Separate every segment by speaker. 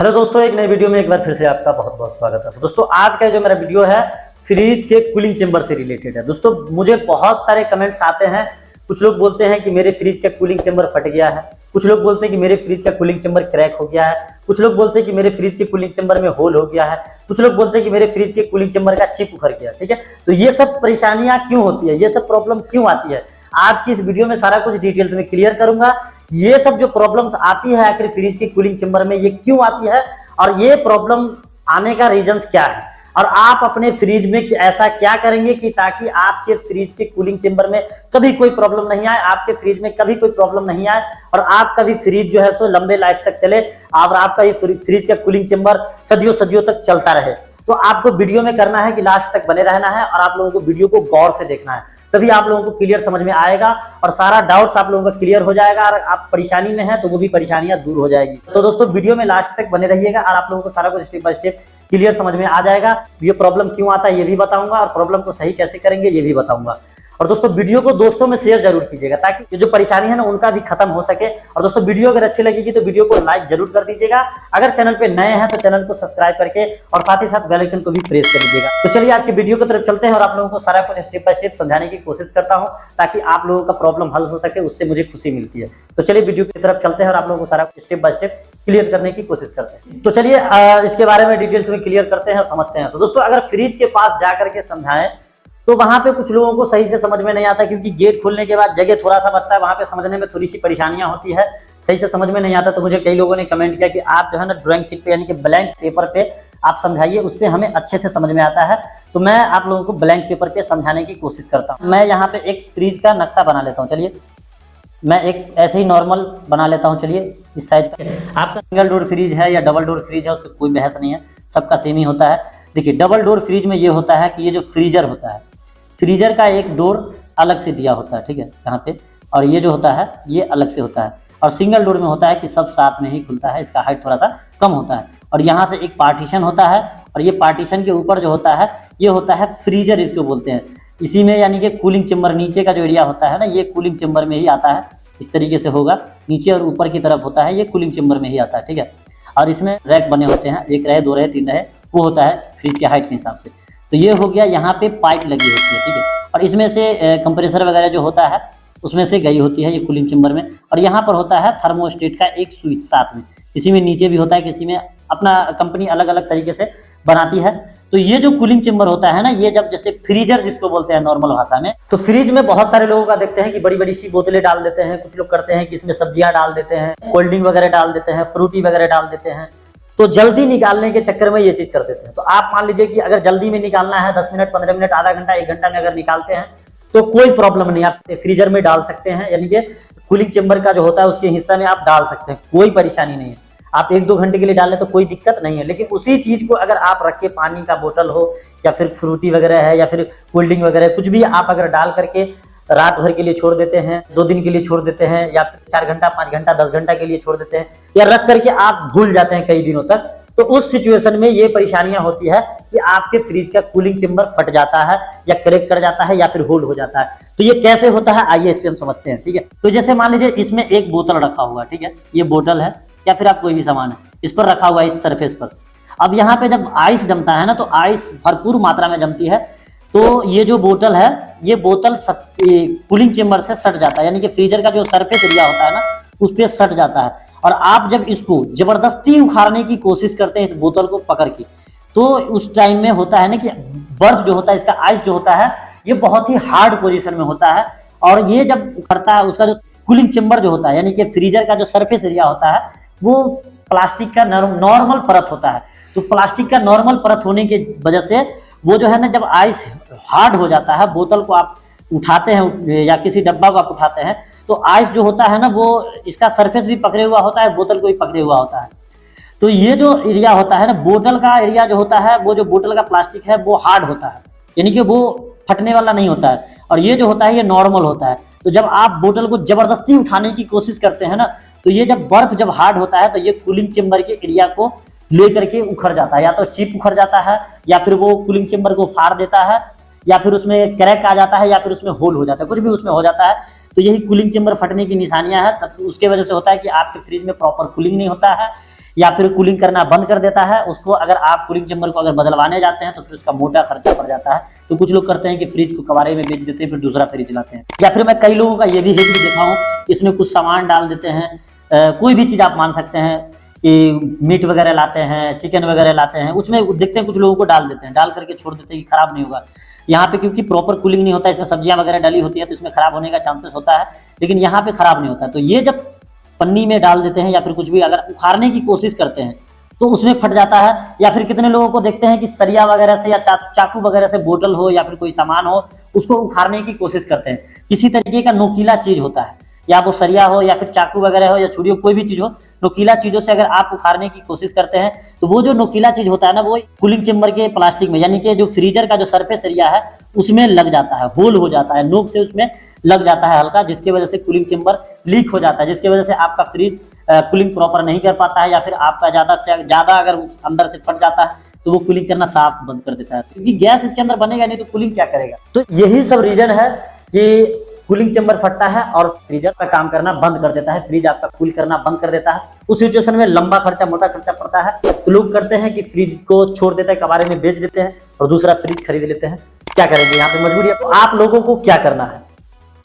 Speaker 1: Hello दोस्तों, एक नई वीडियो में एक बार फिर से आपका बहुत बहुत स्वागत है। दोस्तों आज का जो मेरा वीडियो है फ्रिज के कूलिंग चेंबर से रिलेटेड है। दोस्तों मुझे बहुत सारे कमेंट्स आते हैं। कुछ लोग बोलते हैं कि मेरे फ्रिज का कूलिंग चेंबर फट गया है, कुछ लोग बोलते हैं कि मेरे फ्रिज का कूलिंग चेंबर क्रैक हो गया है, कुछ लोग बोलते हैं कि मेरे फ्रिज के कूलिंग चेंबर में होल हो गया है, कुछ लोग बोलते हैं कि मेरे फ्रिज के कूलिंग चेंबर का चिप उखड़ गया। ठीक है, तो ये सब परेशानियां क्यों होती है, ये सब प्रॉब्लम क्यों आती है, आज की इस वीडियो में सारा कुछ डिटेल्स में क्लियर करूंगा। ये सब जो प्रॉब्लम्स आती है आखिर फ्रिज के कूलिंग चेंबर में ये क्यों आती है और ये प्रॉब्लम आने का रीजंस क्या है, और आप अपने फ्रिज में ऐसा क्या करेंगे कि ताकि आपके फ्रिज के कूलिंग चेंबर में कभी कोई प्रॉब्लम नहीं आए, आपके फ्रिज में कभी कोई प्रॉब्लम नहीं आए और आपका भी फ्रिज जो है सो लंबे लाइफ तक चले और आपका ये फ्रिज का कूलिंग चेंबर सदियों सदियों तक चलता रहे। तो आपको वीडियो में करना है कि लास्ट तक बने रहना है और आप लोगों को वीडियो को गौर से देखना है, तभी आप लोगों को क्लियर समझ में आएगा और सारा डाउट्स आप लोगों का क्लियर हो जाएगा और आप परेशानी में हैं तो वो भी परेशानियां दूर हो जाएगी। तो दोस्तों वीडियो में लास्ट तक बने रहिएगा और आप लोगों को सारा कुछ स्टेप बाय स्टेप क्लियर समझ में आ जाएगा। ये प्रॉब्लम क्यों आता है ये भी बताऊंगा और प्रॉब्लम को सही कैसे करेंगे ये भी बताऊंगा। और दोस्तों वीडियो को दोस्तों में शेयर जरूर कीजिएगा ताकि ये जो परेशानी है ना उनका भी खत्म हो सके। और दोस्तों वीडियो अगर अच्छी लगेगी तो वीडियो को लाइक जरूर कर दीजिएगा। अगर चैनल पे नए हैं तो चैनल को सब्सक्राइब करके और साथ ही साथ बेल आइकन को भी प्रेस कर लीजिएगा। तो चलिए आज के वीडियो की तरफ चलते हैं और आप लोगों को सारा कुछ स्टेप बाय स्टेप समझाने की कोशिश करता हूं ताकि आप लोगों का प्रॉब्लम हल हो सके, उससे मुझे खुशी मिलती है। तो चलिए वीडियो की तरफ चलते हैं और आप लोगों को सारा स्टेप बाय स्टेप क्लियर करने की कोशिश करते हैं। तो चलिए इसके बारे में डिटेल्स में क्लियर करते हैं और समझते हैं। तो दोस्तों अगर फ्रिज के पास जाकर के समझाएं तो वहां पे कुछ लोगों को सही से समझ में नहीं आता, क्योंकि गेट खोलने के बाद जगह थोड़ा सा बचता है, वहां पे समझने में थोड़ी सी परेशानियां होती है, सही से समझ में नहीं आता। तो मुझे कई लोगों ने कमेंट किया कि आप जो है ना ड्राइंग शीट पे यानी कि ब्लैंक पेपर पे आप समझाइए, उस पर हमें अच्छे से समझ में आता है। तो मैं आप लोगों को ब्लैंक पेपर पे समझाने की कोशिश करता हूँ। मैं यहाँ पे एक फ्रिज का नक्शा बना लेता हूँ। चलिए मैं एक ऐसे ही नॉर्मल बना लेता हूँ। चलिए इस साइज का आपका सिंगल डोर फ्रिज है या डबल डोर फ्रिज है, उससे कोई बहस नहीं है, सबका सेम ही होता है। देखिए डबल डोर फ्रिज में ये होता है कि ये जो फ्रीजर होता है, फ्रीजर का एक डोर अलग से दिया होता है, ठीक है, यहाँ पे, और ये जो होता है ये अलग से होता है। और सिंगल डोर में होता है कि सब साथ में ही खुलता है, इसका हाइट थोड़ा सा कम होता है। और यहाँ से एक पार्टीशन होता है और ये पार्टीशन के ऊपर जो होता है ये होता है फ्रीजर, इसको बोलते हैं। इसी में यानी कि कूलिंग चेम्बर नीचे का जो एरिया होता है ना, ये कूलिंग चेम्बर में ही आता है। इस तरीके से होगा, नीचे और ऊपर की तरफ होता है, ये कूलिंग चेम्बर में ही आता है, ठीक है। और इसमें रैक बने होते हैं, एक रहे, दो रहे, तीन रहे, वो होता है फ्रिज के हाइट के हिसाब से। तो ये हो गया, यहाँ पे पाइप लगी होती है, ठीक है, और इसमें से कंप्रेसर वगैरह जो होता है उसमें से गई होती है ये कूलिंग चेम्बर में। और यहाँ पर होता है थर्मोस्टेट का एक स्विच साथ में, किसी में नीचे भी होता है, किसी में अपना कंपनी अलग अलग तरीके से बनाती है। तो ये जो कूलिंग चेम्बर होता है ना, ये जब जैसे फ्रीजर जिसको बोलते हैं नॉर्मल भाषा में, तो फ्रिज में बहुत सारे लोगों का देखते हैं कि बड़ी बड़ी सी बोतलें डाल देते हैं, कुछ लोग करते हैं कि इसमें सब्जियां डाल देते हैं, कोल्ड ड्रिंक वगैरह डाल देते हैं, फ्रूटी वगैरह डाल देते हैं, तो जल्दी निकालने के चक्कर में ये चीज कर देते हैं। तो आप मान लीजिए कि अगर जल्दी में निकालना है 10 मिनट 15 मिनट आधा घंटा 1 घंटा में अगर निकालते हैं तो कोई प्रॉब्लम नहीं, आप फ्रीजर में डाल सकते हैं, यानी कि कूलिंग चेम्बर का जो होता है उसके हिस्सा में आप डाल सकते हैं, कोई परेशानी नहीं है। आप 1-2 घंटे के लिए डालें तो कोई दिक्कत नहीं है। लेकिन उसी चीज को अगर आप रख के, पानी का बोतल हो या फिर फ्रूटी वगैरह है या फिर कोल्ड ड्रिंक वगैरह कुछ भी, आप अगर डाल करके रात भर के लिए छोड़ देते हैं, 2 दिन के लिए छोड़ देते हैं, या फिर 4 घंटा 5 घंटा 10 घंटा के लिए छोड़ देते हैं, या रख करके आप भूल जाते हैं कई दिनों तक, तो उस सिचुएशन में ये परेशानियां होती है कि आपके फ्रिज का कूलिंग चेम्बर फट जाता है या क्रैक कर जाता है या फिर होल्ड हो जाता है। तो ये कैसे होता है आइए इस पे हम समझते हैं, ठीक है। तो जैसे मान लीजिए इसमें एक बोतल रखा हुआ है, ठीक है, ये बोतल है या फिर आप कोई भी सामान है इस पर रखा हुआ है, इस सरफेस पर। अब यहाँ पे जब आइस जमता है ना, तो आइस भरपूर मात्रा में जमती है, तो ये जो बोतल है ये बोतल कूलिंग चेम्बर से सट जाता है, यानी कि फ्रीजर का जो सरफेस एरिया होता है ना उस पर सट जाता है। और आप जब इसको जबरदस्ती उखाड़ने की कोशिश करते हैं इस बोतल को पकड़ के, तो उस टाइम में होता है ना कि बर्फ जो होता है, इसका आइस जो होता है ये बहुत ही हार्ड पोजीशन में होता है। और ये जब उखड़ता है, उसका जो कूलिंग चेम्बर जो होता है यानी कि फ्रीजर का जो सरफेस एरिया होता है वो प्लास्टिक का नॉर्मल परत होता है। तो प्लास्टिक का नॉर्मल परत होने की वजह से वो जो है ना, जब आइस हार्ड हो जाता है, बोतल को आप उठाते हैं या किसी डब्बा को आप उठाते हैं, तो आइस जो होता है ना वो इसका सरफेस भी पकड़े हुआ होता है, बोतल को भी पकड़े हुआ होता है। तो ये जो एरिया होता है ना, बोतल का एरिया जो होता है, वो जो बोतल का प्लास्टिक है वो हार्ड होता है, यानी कि वो फटने वाला नहीं होता है। और ये जो होता है ये नॉर्मल होता है। तो जब आप बोतल को जबरदस्ती उठाने की कोशिश करते हैं ना, तो ये जब बर्फ जब हार्ड होता है तो ये कूलिंग चेम्बर के एरिया को लेकर के उखड़ जाता है, या तो चिप उखड़ जाता है, या फिर वो कूलिंग चेम्बर को फाड़ देता है, या फिर उसमें क्रैक आ जाता है, या फिर उसमें होल हो जाता है, कुछ भी उसमें हो जाता है। तो यही कूलिंग चेम्बर फटने की निशानियां हैं। तब उसके वजह से होता है कि आपके फ्रिज में प्रॉपर कूलिंग नहीं होता है, या फिर कूलिंग करना बंद कर देता है। उसको अगर आप कूलिंग चेंबर को अगर बदलवाने जाते हैं तो फिर उसका मोटा खर्चा पड़ जाता है। तो कुछ लोग करते हैं कि फ्रिज को कबाड़े में बेच देते हैं, फिर दूसरा फ्रिज लाते हैं। या फिर मैं कई लोगों का ये भी हित भी देखा हूँ, इसमें कुछ सामान डाल देते हैं, कोई भी चीज आप मान सकते हैं कि मीट वगैरह लाते हैं, चिकन वगैरह लाते हैं, उसमें देखते हैं कुछ लोगों को डाल देते हैं, डाल करके छोड़ देते हैं कि खराब नहीं होगा। यहाँ पे क्योंकि प्रॉपर कूलिंग नहीं होता है, इसमें सब्जियां वगैरह डली होती है तो इसमें खराब होने का चांसेस होता है, लेकिन यहाँ पे खराब नहीं होता। तो ये जब पन्नी में डाल देते हैं या फिर कुछ भी अगर उखाड़ने की कोशिश करते हैं तो उसमें फट जाता है। या फिर कितने लोगों को देखते हैं कि सरिया वगैरह से या चाकू वगैरह से बोतल हो या फिर कोई सामान हो उसको उखाड़ने की कोशिश करते हैं। किसी तरीके का नोकीला चीज होता है, या वो सरिया हो या फिर चाकू वगैरह हो या छुरी हो, कोई भी चीज हो, नोकीला चीजों से अगर आप उखाड़ने की कोशिश करते हैं तो वो जो नोकीला चीज होता है ना, वो कूलिंग चेंबर के प्लास्टिक में, यानी कि जो फ्रीजर का जो सरफेस एरिया है उसमें लग जाता है, होल हो जाता है, नोक से उसमें लग जाता है हल्का, जिसकी वजह से कूलिंग चेंबर लीक हो जाता है, जिसकी वजह से आपका फ्रिज कूलिंग प्रॉपर नहीं कर पाता है, या फिर आपका ज्यादा से ज्यादा अगर अंदर से फट जाता है तो वो कूलिंग करना साफ बंद कर देता है, क्योंकि गैस इसके अंदर बनेगा नहीं तो कूलिंग क्या करेगा। तो यही सब रीजन है कि कूलिंग चेंबर फटता है और फ्रीजर का काम करना बंद कर देता है, फ्रिज आपका कूल करना बंद कर देता है। उस सिचुएशन में लंबा खर्चा, मोटा खर्चा पड़ता है, तो लोग करते हैं कि फ्रिज को छोड़ देते हैं, कबाड़े में बेच देते हैं और दूसरा फ्रिज खरीद लेते हैं। क्या करेंगे, यहाँ पे मजबूरी है। तो आप लोगों को क्या करना है,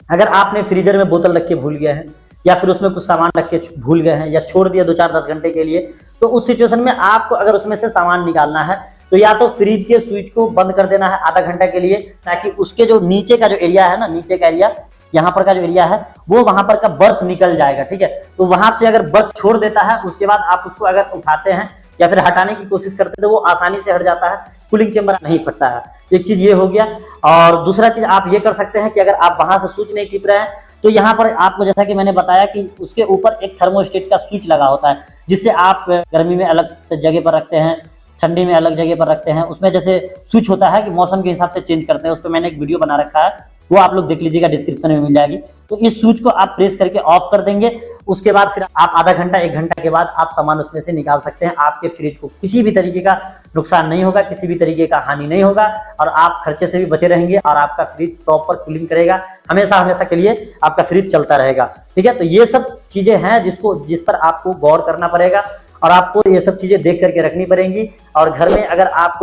Speaker 1: अगर आपने फ्रीजर में बोतल रख के भूल गए हैं या फिर उसमें कुछ सामान रख के भूल गए हैं या छोड़ दिया 2-4-10 घंटे के लिए, तो उस सिचुएशन में आपको अगर उसमें से सामान निकालना है तो या तो फ्रिज के स्विच को बंद कर देना है आधा घंटा के लिए, ताकि उसके जो नीचे का जो एरिया है ना, नीचे का एरिया, यहाँ पर का जो एरिया है वो वहां पर का बर्फ निकल जाएगा, ठीक है। तो वहां से अगर बर्फ छोड़ देता है, उसके बाद आप उसको अगर उठाते हैं या फिर हटाने की कोशिश करते हैं तो वो आसानी से हट जाता है, कूलिंग चेंबर नहीं फटता है। एक चीज ये हो गया। और दूसरा चीज आप ये कर सकते हैं कि अगर आप वहां से स्विच नहीं टिप रहे हैं तो यहाँ पर आपको, जैसा कि मैंने बताया कि उसके ऊपर एक थर्मोस्टेट का स्विच लगा होता है, जिससे आप गर्मी में अलग जगह पर रखते हैं, ठंडी में अलग जगह पर रखते हैं। उसमें जैसे स्विच होता है कि मौसम के हिसाब से चेंज करते हैं, उस पर मैंने एक वीडियो बना रखा है, वो आप लोग देख लीजिएगा, डिस्क्रिप्शन में मिल जाएगी। तो इस स्विच को आप प्रेस करके ऑफ कर देंगे, उसके बाद फिर आप आधा घंटा 1 घंटा के बाद आप सामान उसमें से निकाल सकते हैं। आपके फ्रिज को किसी भी तरीके का नुकसान नहीं होगा, किसी भी तरीके का हानि नहीं होगा और आप खर्चे से भी बचे रहेंगे और आपका फ्रिज प्रॉपर कूलिंग करेगा, हमेशा हमेशा के लिए आपका फ्रिज चलता रहेगा, ठीक है। तो ये सब चीजें हैं जिस पर आपको गौर करना पड़ेगा और आपको ये सब चीजें देख करके रखनी पड़ेंगी। और घर में अगर आप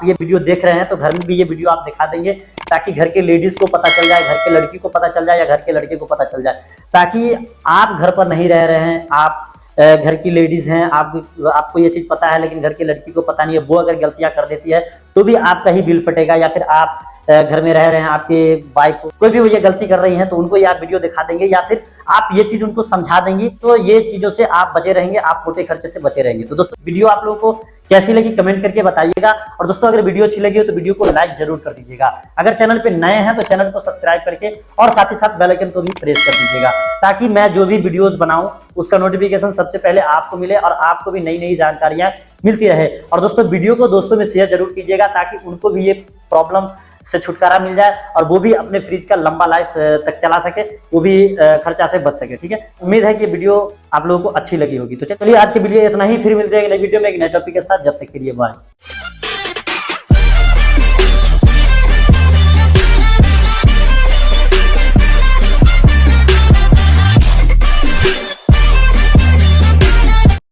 Speaker 1: ये वीडियो देख रहे हैं तो घर में भी ये वीडियो आप दिखा देंगे, ताकि घर के लेडीज को पता चल जाए, घर के लड़की को पता चल जाए या घर के लड़के को पता चल जाए, ताकि आप घर पर नहीं रह रहे हैं, आप घर की लेडीज हैं, आपको ये चीज पता है लेकिन घर की लड़की को पता नहीं है, वो अगर गलतियां कर देती है तो भी आपका ही बिल फटेगा। या फिर आप घर में रह रहे हैं, आपके वाइफ कोई भी वो ये गलती कर रही है तो उनको ये आप वीडियो दिखा देंगे या फिर आप ये चीज उनको समझा देंगी, तो ये चीजों से आप बचे रहेंगे, आप मोटे खर्चे से बचे रहेंगे। तो दोस्तों वीडियो आप लोगों को कैसी लगी कमेंट करके बताइएगा। और दोस्तों अगर वीडियो अच्छी लगी हो तो वीडियो को लाइक जरूर कर दीजिएगा। अगर चैनल पे नए हैं तो चैनल को सब्सक्राइब करके और साथ ही साथ बेल आइकन को भी प्रेस कर दीजिएगा, ताकि मैं जो भी वीडियोस बनाऊं उसका नोटिफिकेशन सबसे पहले आपको मिले और आपको भी नई नई जानकारियां मिलती रहे। और दोस्तों वीडियो को दोस्तों में शेयर जरूर कीजिएगा, ताकि उनको भी ये प्रॉब्लम से छुटकारा मिल जाए और वो भी अपने फ्रिज का लंबा लाइफ तक चला सके, वो भी खर्चा से बच सके, ठीक है। उम्मीद है कि वीडियो आप लोगों को अच्छी लगी होगी। तो चलिए आज की वीडियो इतना ही, फिर मिलते हैं नई वीडियो में एक नए टॉपिक के साथ। जब तक के लिए बाय।